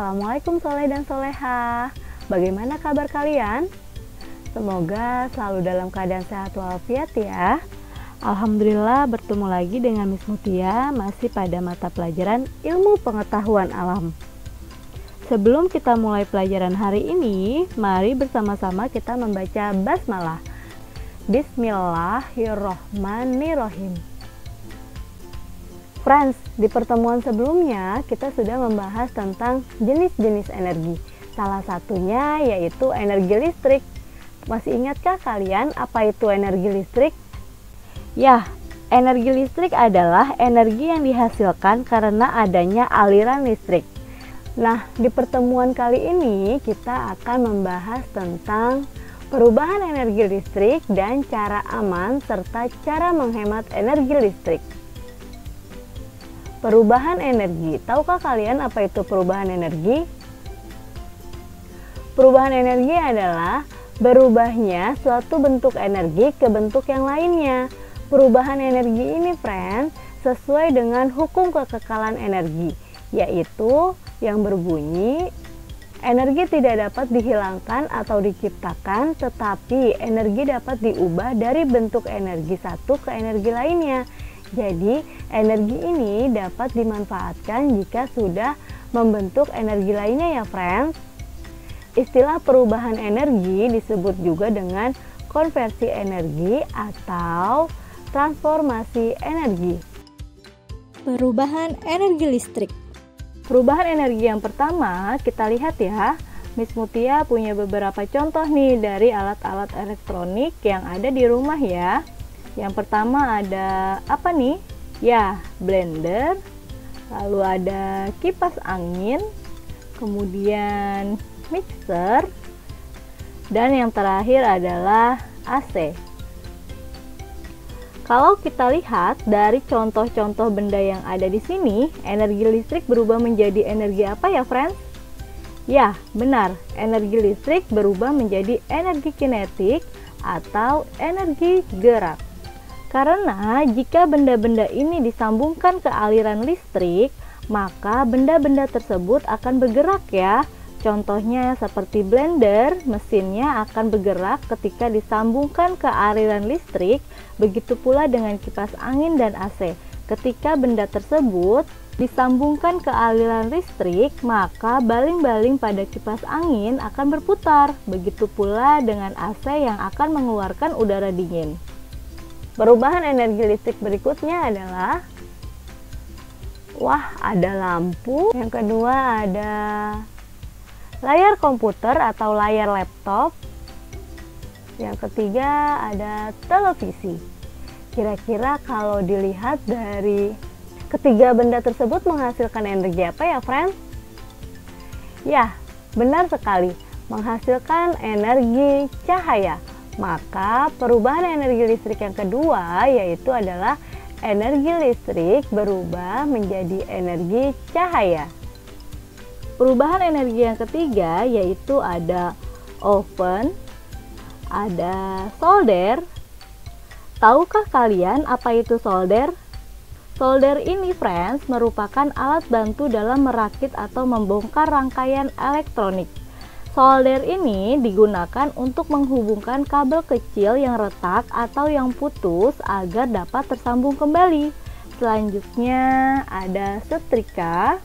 Assalamualaikum soleh dan soleha. Bagaimana kabar kalian? Semoga selalu dalam keadaan sehat walafiat ya. Alhamdulillah bertemu lagi dengan Miss Mutia masih pada mata pelajaran ilmu pengetahuan alam. Sebelum kita mulai pelajaran hari ini, mari bersama-sama kita membaca basmalah. Bismillahirrohmanirrohim. Friends, di pertemuan sebelumnya kita sudah membahas tentang jenis-jenis energi. Salah satunya yaitu energi listrik. Masih ingatkah kalian apa itu energi listrik? Ya, energi listrik adalah energi yang dihasilkan karena adanya aliran listrik. Nah, di pertemuan kali ini kita akan membahas tentang perubahan energi listrik dan cara aman serta cara menghemat energi listrik. Perubahan energi. Tahukah kalian apa itu perubahan energi? Perubahan energi adalah berubahnya suatu bentuk energi ke bentuk yang lainnya. Perubahan energi ini, friends, sesuai dengan hukum kekekalan energi, yaitu yang berbunyi energi tidak dapat dihilangkan atau diciptakan, tetapi energi dapat diubah dari bentuk energi satu ke energi lainnya. Jadi, energi ini dapat dimanfaatkan jika sudah membentuk energi lainnya ya, friends. Istilah perubahan energi disebut juga dengan konversi energi atau transformasi energi. Perubahan energi listrik. Perubahan energi yang pertama, kita lihat ya. Miss Mutia punya beberapa contoh nih dari alat-alat elektronik yang ada di rumah ya. Yang pertama ada apa nih? Ya, blender. Lalu ada kipas angin, kemudian mixer, dan yang terakhir adalah AC. Kalau kita lihat dari contoh-contoh benda yang ada di sini, energi listrik berubah menjadi energi apa ya, friends? Ya, benar. Energi listrik berubah menjadi energi kinetik atau energi gerak. Karena jika benda-benda ini disambungkan ke aliran listrik, maka benda-benda tersebut akan bergerak ya. Contohnya seperti blender, mesinnya akan bergerak ketika disambungkan ke aliran listrik, begitu pula dengan kipas angin dan AC. Ketika benda tersebut disambungkan ke aliran listrik, maka baling-baling pada kipas angin akan berputar. Begitu pula dengan AC yang akan mengeluarkan udara dingin. Perubahan energi listrik berikutnya adalah ada lampu. Yang kedua ada layar komputer atau layar laptop. Yang ketiga ada televisi. Kira-kira kalau dilihat dari ketiga benda tersebut menghasilkan energi apa ya, friends? Ya, benar sekali. Menghasilkan energi cahaya. Maka perubahan energi listrik yang kedua yaitu adalah energi listrik berubah menjadi energi cahaya. Perubahan energi yang ketiga yaitu ada oven, ada solder. Tahukah kalian apa itu solder? Solder ini, friends, merupakan alat bantu dalam merakit atau membongkar rangkaian elektronik. Solder ini digunakan untuk menghubungkan kabel kecil yang retak atau yang putus agar dapat tersambung kembali. Selanjutnya ada setrika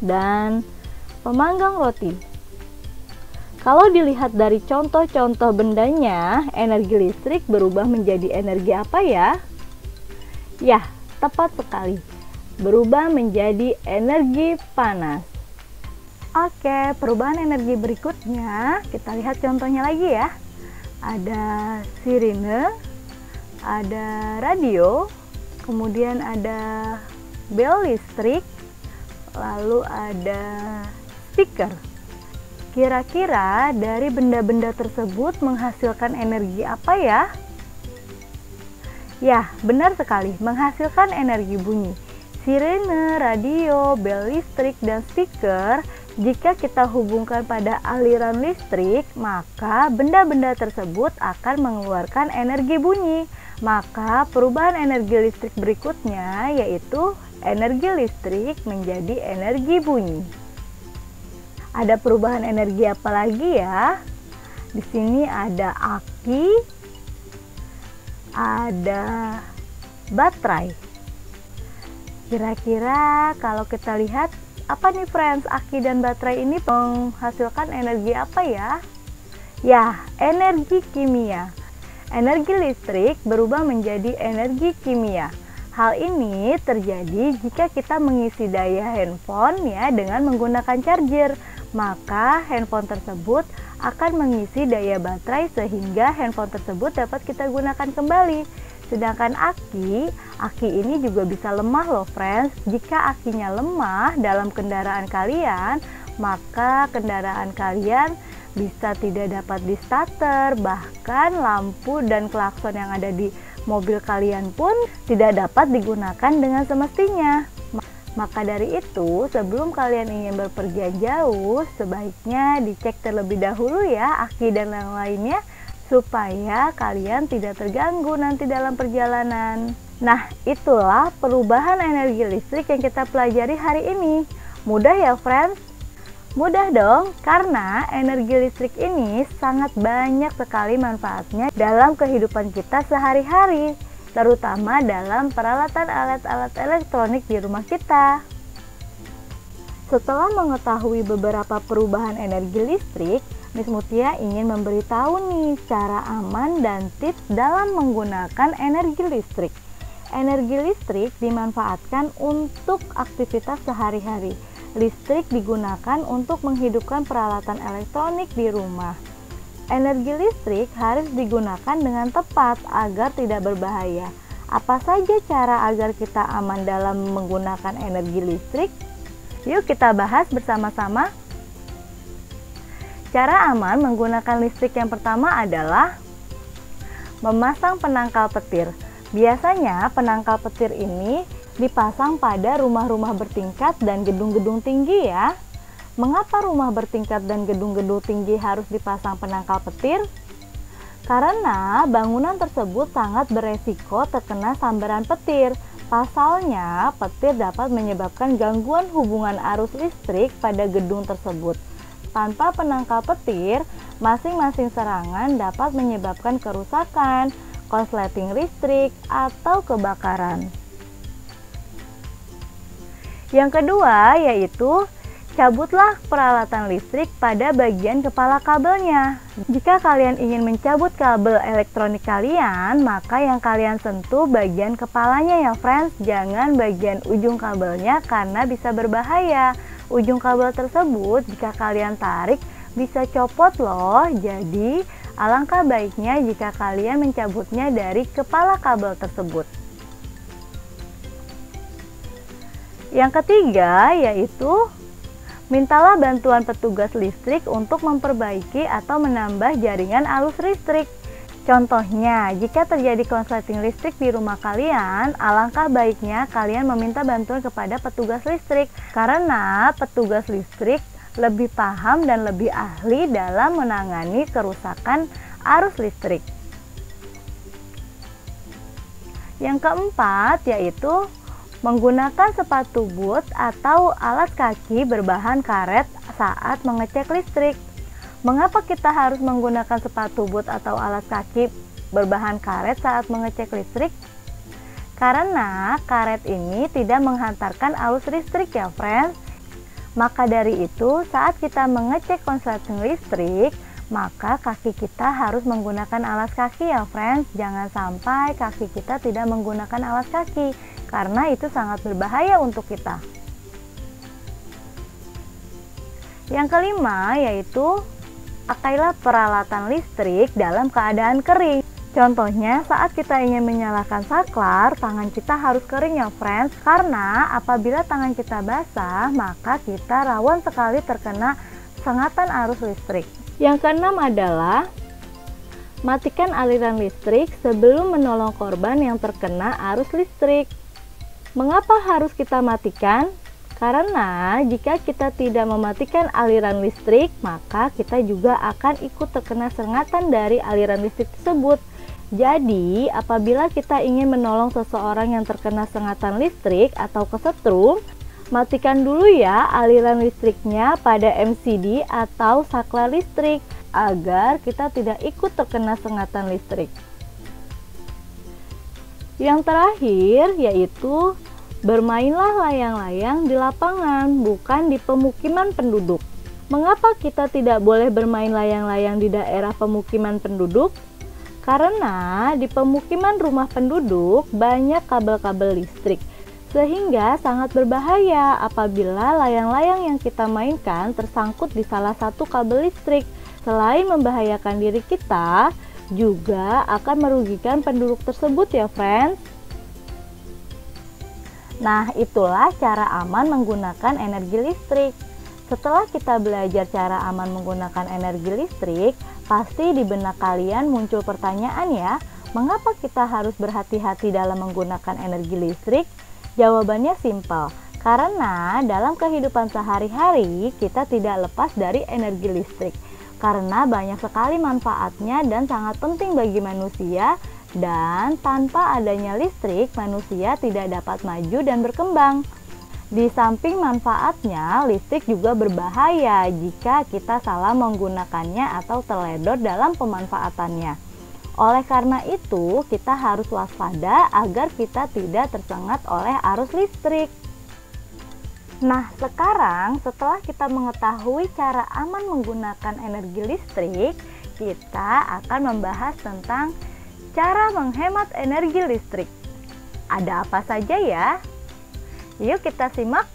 dan pemanggang roti. Kalau dilihat dari contoh-contoh bendanya, energi listrik berubah menjadi energi apa ya? Ya, tepat sekali. Berubah menjadi energi panas. Oke, perubahan energi berikutnya kita lihat contohnya lagi ya. Ada sirine, ada radio, kemudian ada bel listrik, lalu ada speaker. Kira-kira dari benda-benda tersebut menghasilkan energi apa ya? Ya, benar sekali, menghasilkan energi bunyi. Sirene, radio, bel listrik, dan speaker, jika kita hubungkan pada aliran listrik, maka benda-benda tersebut akan mengeluarkan energi bunyi. Maka perubahan energi listrik berikutnya yaitu energi listrik menjadi energi bunyi. Ada perubahan energi apa lagi ya? Di sini ada aki, ada baterai. Kira-kira kalau kita lihat, apa nih friends, aki dan baterai ini menghasilkan energi apa ya? Ya, energi kimia. Energi listrik berubah menjadi energi kimia. Hal ini terjadi jika kita mengisi daya handphone ya dengan menggunakan charger, maka handphone tersebut akan mengisi daya baterai sehingga handphone tersebut dapat kita gunakan kembali. Sedangkan aki ini juga bisa lemah loh friends. Jika akinya lemah dalam kendaraan kalian, maka kendaraan kalian bisa tidak dapat di starter, bahkan lampu dan klakson yang ada di mobil kalian pun tidak dapat digunakan dengan semestinya. Maka dari itu, sebelum kalian ingin berpergian jauh, sebaiknya dicek terlebih dahulu ya aki dan yang lainnya, supaya kalian tidak terganggu nanti dalam perjalanan. Nah, itulah perubahan energi listrik yang kita pelajari hari ini. Mudah ya friends? Mudah dong, karena energi listrik ini sangat banyak sekali manfaatnya dalam kehidupan kita sehari-hari, terutama dalam peralatan alat-alat elektronik di rumah kita. Setelah mengetahui beberapa perubahan energi listrik, Miss Mutia ingin memberitahu nih cara aman dan tips dalam menggunakan energi listrik. Energi listrik dimanfaatkan untuk aktivitas sehari-hari. Listrik digunakan untuk menghidupkan peralatan elektronik di rumah. Energi listrik harus digunakan dengan tepat agar tidak berbahaya. Apa saja cara agar kita aman dalam menggunakan energi listrik? Yuk kita bahas bersama-sama. Cara aman menggunakan listrik yang pertama adalah memasang penangkal petir. Biasanya penangkal petir ini dipasang pada rumah-rumah bertingkat dan gedung-gedung tinggi ya. Mengapa rumah bertingkat dan gedung-gedung tinggi harus dipasang penangkal petir? Karena bangunan tersebut sangat beresiko terkena sambaran petir. Pasalnya, petir dapat menyebabkan gangguan hubungan arus listrik pada gedung tersebut. Tanpa penangkal petir, masing-masing serangan dapat menyebabkan kerusakan, konsleting listrik, atau kebakaran. Yang kedua yaitu cabutlah peralatan listrik pada bagian kepala kabelnya. Jika kalian ingin mencabut kabel elektronik kalian, maka yang kalian sentuh bagian kepalanya ya friends, jangan bagian ujung kabelnya karena bisa berbahaya. Ujung kabel tersebut jika kalian tarik bisa copot loh. Jadi alangkah baiknya jika kalian mencabutnya dari kepala kabel tersebut. Yang ketiga yaitu mintalah bantuan petugas listrik untuk memperbaiki atau menambah jaringan arus listrik. Contohnya, jika terjadi konsleting listrik di rumah kalian, alangkah baiknya kalian meminta bantuan kepada petugas listrik karena petugas listrik lebih paham dan lebih ahli dalam menangani kerusakan arus listrik. Yang keempat yaitu menggunakan sepatu boot atau alas kaki berbahan karet saat mengecek listrik. Mengapa kita harus menggunakan sepatu boot atau alas kaki berbahan karet saat mengecek listrik? Karena karet ini tidak menghantarkan arus listrik ya friends. Maka dari itu saat kita mengecek konsleting listrik, maka kaki kita harus menggunakan alas kaki ya friends. Jangan sampai kaki kita tidak menggunakan alas kaki, karena itu sangat berbahaya untuk kita. Yang kelima yaitu pakailah peralatan listrik dalam keadaan kering. Contohnya saat kita ingin menyalakan saklar, tangan kita harus kering ya friends, karena apabila tangan kita basah maka kita rawan sekali terkena sengatan arus listrik. Yang keenam adalah matikan aliran listrik sebelum menolong korban yang terkena arus listrik. Mengapa harus kita matikan? Karena jika kita tidak mematikan aliran listrik, maka kita juga akan ikut terkena sengatan dari aliran listrik tersebut. Jadi, apabila kita ingin menolong seseorang yang terkena sengatan listrik atau kesetrum, Matikan dulu ya aliran listriknya pada MCD atau saklar listrik agar kita tidak ikut terkena sengatan listrik. Yang terakhir yaitu bermainlah layang-layang di lapangan, bukan di pemukiman penduduk. Mengapa kita tidak boleh bermain layang-layang di daerah pemukiman penduduk? Karena di pemukiman rumah penduduk banyak kabel-kabel listrik, sehingga sangat berbahaya apabila layang-layang yang kita mainkan tersangkut di salah satu kabel listrik. Selain membahayakan diri kita, juga akan merugikan penduduk tersebut ya friends. Nah, itulah cara aman menggunakan energi listrik. Setelah kita belajar cara aman menggunakan energi listrik, pasti di benak kalian muncul pertanyaan ya, mengapa kita harus berhati-hati dalam menggunakan energi listrik? Jawabannya simpel, karena dalam kehidupan sehari-hari kita tidak lepas dari energi listrik. Karena banyak sekali manfaatnya dan sangat penting bagi manusia, dan tanpa adanya listrik, manusia tidak dapat maju dan berkembang. Di samping manfaatnya, listrik juga berbahaya jika kita salah menggunakannya atau teledor dalam pemanfaatannya. Oleh karena itu, kita harus waspada agar kita tidak tersengat oleh arus listrik. Nah, sekarang setelah kita mengetahui cara aman menggunakan energi listrik, kita akan membahas tentang cara menghemat energi listrik. Ada apa saja ya? Yuk kita simak.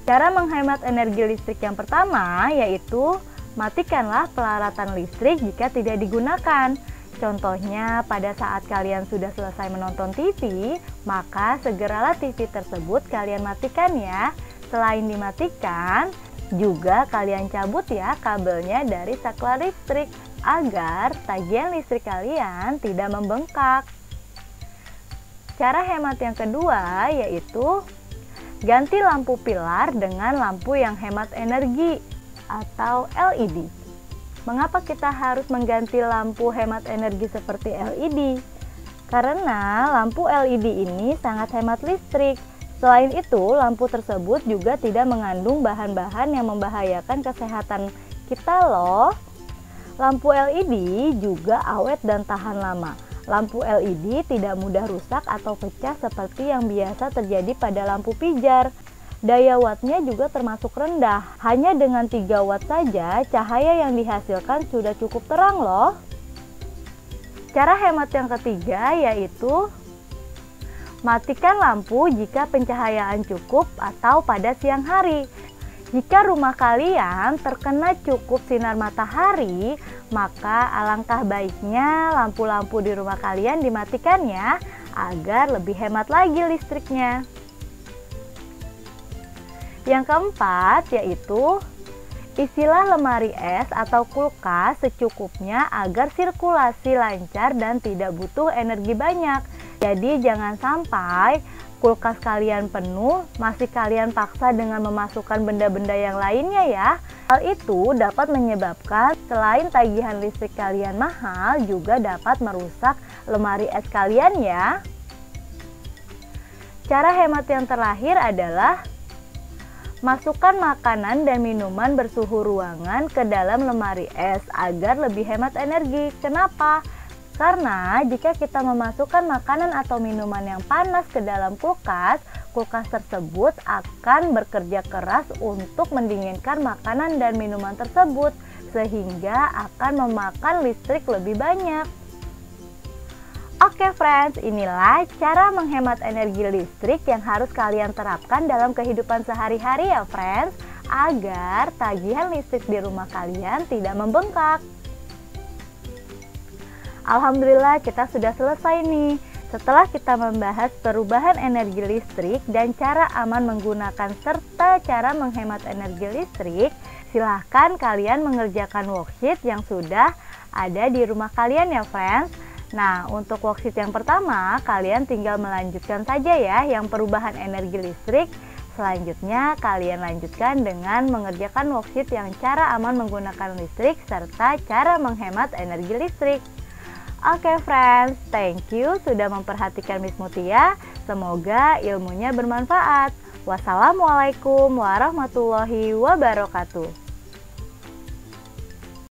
Cara menghemat energi listrik yang pertama yaitu matikanlah peralatan listrik jika tidak digunakan. Contohnya, pada saat kalian sudah selesai menonton TV, maka segeralah TV tersebut kalian matikan ya. Selain dimatikan, juga kalian cabut ya kabelnya dari saklar listrik agar tagihan listrik kalian tidak membengkak. Cara hemat yang kedua yaitu ganti lampu pilar dengan lampu yang hemat energi atau LED. Mengapa kita harus mengganti lampu hemat energi seperti LED? Karena lampu LED ini sangat hemat listrik. Selain itu, lampu tersebut juga tidak mengandung bahan-bahan yang membahayakan kesehatan kita loh. Lampu LED juga awet dan tahan lama. Lampu LED tidak mudah rusak atau pecah seperti yang biasa terjadi pada lampu pijar. Daya wattnya juga termasuk rendah. Hanya dengan 3 watt saja cahaya yang dihasilkan sudah cukup terang loh. Cara hemat yang ketiga yaitu matikan lampu jika pencahayaan cukup atau pada siang hari. Jika rumah kalian terkena cukup sinar matahari, maka alangkah baiknya lampu-lampu di rumah kalian dimatikan ya, agar lebih hemat lagi listriknya. Yang keempat yaitu isilah lemari es atau kulkas secukupnya agar sirkulasi lancar dan tidak butuh energi banyak. Jadi jangan sampai kulkas kalian penuh, masih kalian paksa dengan memasukkan benda-benda yang lainnya ya. Hal itu dapat menyebabkan selain tagihan listrik kalian mahal, juga dapat merusak lemari es kalian ya. Cara hemat yang terakhir adalah masukkan makanan dan minuman bersuhu ruangan ke dalam lemari es agar lebih hemat energi. Kenapa? Karena jika kita memasukkan makanan atau minuman yang panas ke dalam kulkas, kulkas tersebut akan bekerja keras untuk mendinginkan makanan dan minuman tersebut, sehingga akan memakan listrik lebih banyak. Oke friends, inilah cara menghemat energi listrik yang harus kalian terapkan dalam kehidupan sehari-hari ya friends, agar tagihan listrik di rumah kalian tidak membengkak. Alhamdulillah kita sudah selesai nih. Setelah kita membahas perubahan energi listrik dan cara aman menggunakan serta cara menghemat energi listrik, silahkan kalian mengerjakan worksheet yang sudah ada di rumah kalian ya friends. Nah, untuk worksheet yang pertama, kalian tinggal melanjutkan saja ya yang perubahan energi listrik. Selanjutnya, kalian lanjutkan dengan mengerjakan worksheet yang cara aman menggunakan listrik serta cara menghemat energi listrik. Oke friends, thank you sudah memperhatikan Miss Mutia. Semoga ilmunya bermanfaat. Wassalamualaikum warahmatullahi wabarakatuh.